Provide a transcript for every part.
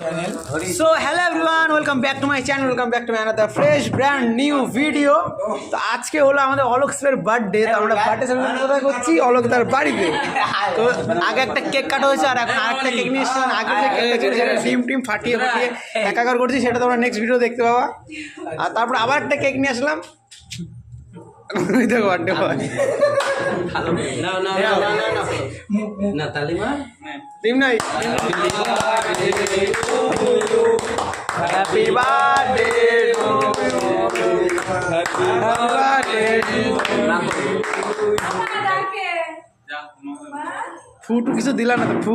So hello everyone, welcome back to my channel, welcome back to my another fresh brand new video. তো আজকে হলো আমাদের অলোক স্যারের birthday. তো আমরা বার্থডে সেলিব্রেট করছি অলোক তার বাড়িতে। তো আগে একটা কেক কাটা হয়েছে আর এখন আরেকটা কেক নিয়ে এসেছি। আগে যে কেকটা ছিল সেটা ডিম ফাটিয়ে একাকার করছি, সেটা তোমরা নেক্সট ভিডিও দেখতে পাবা। আর তারপর আবার একটা কেক নিয়ে আসলাম। দেখো বার্থডে বয় না তালিমা ডিম নাই। Happy birthday to you, happy birthday to ফু টু কিছু দিলা না তো ফু।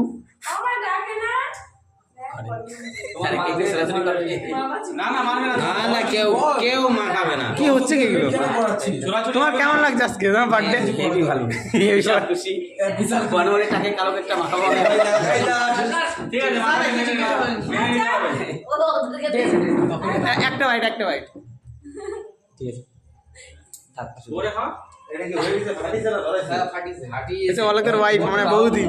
না কেউ কেউ মাখাবে না। কি হচ্ছে কি এগুলো? তোমার কেমন লাগছে আজকে তোমার বার্থডে? হেভি ভালো, খুশি। বনবনে টাকে কালো একটা মাখাবো। একটা বাইট ঠিক আছে এসে অলোকের ওয়াইফ মানে বৌদি।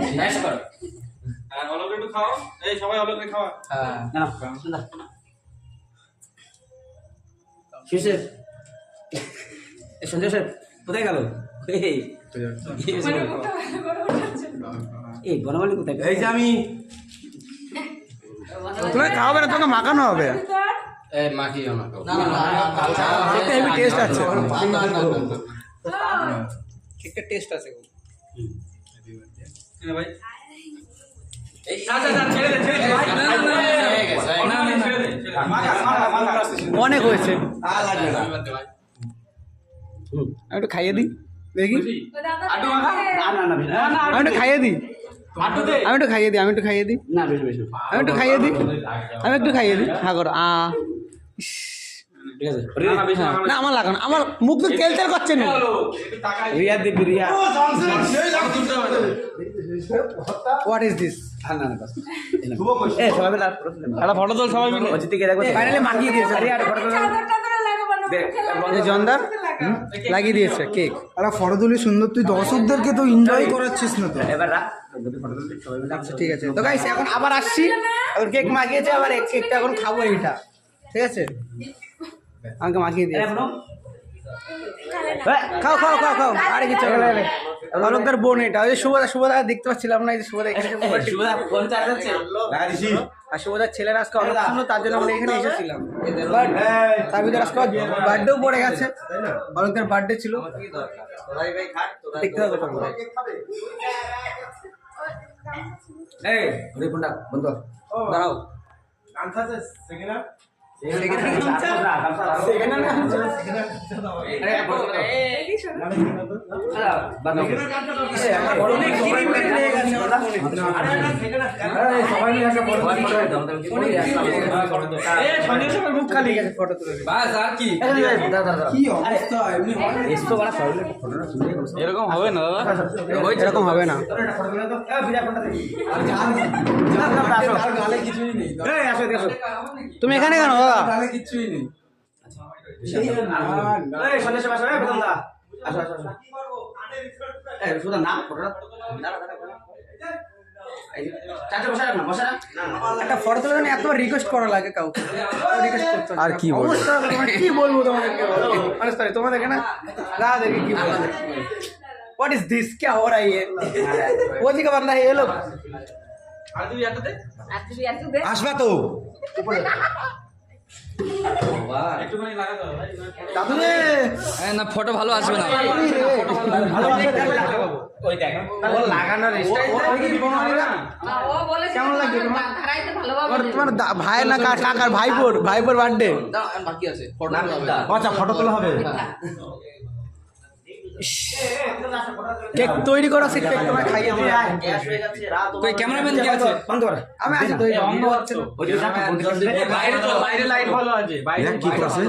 সঞ্জয় স্যার কোথায় গেল? এই বনমালী কোথায়? এই যে আমি তুমি খাওয়াবে না, তোমাকে মাখানো হবে। মাখিও না, একটা হেভি টেস্ট আছে, একটা টেস্ট আছে। অনেক হয়েছে, আমি একটু খাইয়ে দিই দেখি। আমি একটু খাইয়ে দিই, আমি একটু খাইয়ে দিই, আমি একটু খাইয়ে দিই, আমি একটু খাইয়ে দিই, আমি একটু খাইয়ে দিই। হ্যাঁ করো না, আমার লাগানো, আমার মুখ তো তেল তেল করছে না। রিয়া দিবি Riya. What is this? Photo তোল সবাই মিলে। ফাইনালি মাখিয়ে দিয়েছে জনদার, লাগিয়ে দিয়েছে কেক। আরে ফটো তুলি সুন্দর, তুই দর্শকদেরকে তো এনজয় করাচ্ছিস না তো। এবার ঠিক আছে তো গাইস, এখন আবার আসছি। এখন কেক মাখিয়েছে, আবার এই কেকটা এখন খাবো এইটা। ঠিক আছে, আমাকে মাখিয়ে দিয়ে খাও খাও খাও খাও। আরে কিছু অলোকদার বোন এটা, ওই যে শুভদা দেখতে পাচ্ছিলাম না, এই যে শুভদা এখানে। আর শুভদার ছেলেরা আজকে অনেক সুন্দর, তার জন্য আমরা এখানে এসেছিলাম। বাট তার ভিতরে আজকে বার্থডেও পড়ে গেছে, অলোকদার বার্থডে ছিল। দেখতে হবে তোমরা। দাঁড়াও, মুখ খালি গেছে ফটো তুলে। এরকম হবে না দাদা, এরকম হবে না। তুমি এখানে কেন দাদা? কিছুই নেই। একটা ফটো তোলার জন্য এতবার রিকোয়েস্ট করা লাগে কাউকে, আর কি বলবো? কি বলবো তোমাদেরকে? মানে সরি, তোমাদেরকে না, দাদাদেরকে কি বলবো? What is this? क्या हो रहा है ये? वो जी का बंदा है ये लोग। আসবা তো না ফটো ভালো আসবে না। লাগানোর কেমন লাগছে তোমার ভাইয়ের না কাকার ভাইপোর বার্থডে? বাকি আছে আচ্ছা, ফটো তোলা হবে। কেক তৈরি করা শিখতে তোমায় খাইয়ে দিই। কই ক্যামেরাম্যান কে আছে? বন্ধ কর, আমি আছি তো। বন্ধ হচ্ছে না, বাইরে লাইট ভালো আছে, বাইরে কি করছিস?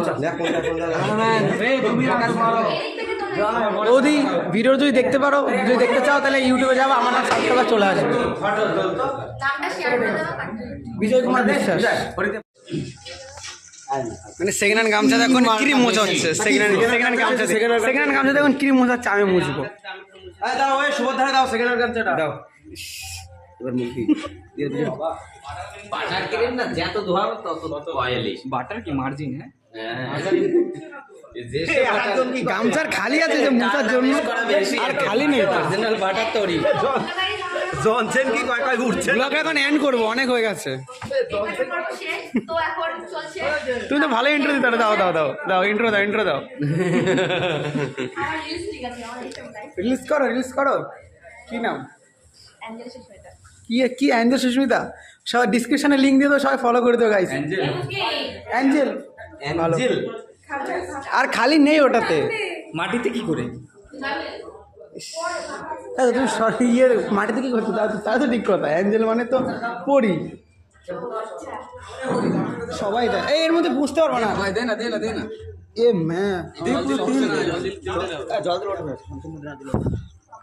বৌদি ভিডিও যদি দেখতে পারো, যদি দেখতে চাও তাহলে ইউটিউবে যাবো, আমার নাম সাবস্ক্রাইবার চলে আসবে। বিজয় কুমার বিশ্বাস। মানে সেকেন্ড হ্যান্ড গামছা এখন ক্রিম মোছা হচ্ছে। সেকেন্ড হ্যান্ড গামছা এখন ক্রিম মোছাচ্ছে, আমি মুছবো। দাও, ওই সুভদ্রা দাও সেকেন্ড গামছাটা দাও। এবার মুখি দিয়ে দিলে বাটার ক্রিম না যত ধোয়াবো তত অয়েলি বাটার কি মার্জিন হ্যাঁ একদম কি গামছার খালি আছে যে মুছার জন্য আর খালি নেই তো অরিজিনাল বাটার তৈরি জনসেন কি কয় কয় উঠছে ব্লগ এখন এন্ড করবো অনেক হয়ে গেছে তো এখন চলছে তুমি তো ভালো ইন্ট্রো দিতে দাও দাও দাও দাও ইন্ট্রো দাও ইন্ট্রো দাও আমার রিলস ঠিক আছে আমার রিলিজ করো কি নাম অ্যাঞ্জেল সুস্মিতা কি অ্যাঞ্জেল সুস্মিতা সবাই ডিসক্রিপশনে লিঙ্ক দিয়ে দাও সবাই ফলো করে দাও গাইস অ্যাঞ্জেল অ্যাঞ্জেল আর খালি নেই ওটাতে মাটিতে কি করে তুমি ইয়ের মাটিতে কি করছো তাও তো ঠিক কথা অ্যাঞ্জেল মানে তো পড়ি সবাই দেয় এই এর মধ্যে বুঝতে পারবো না ভাই দে না এ ম্যা জল দিলে জল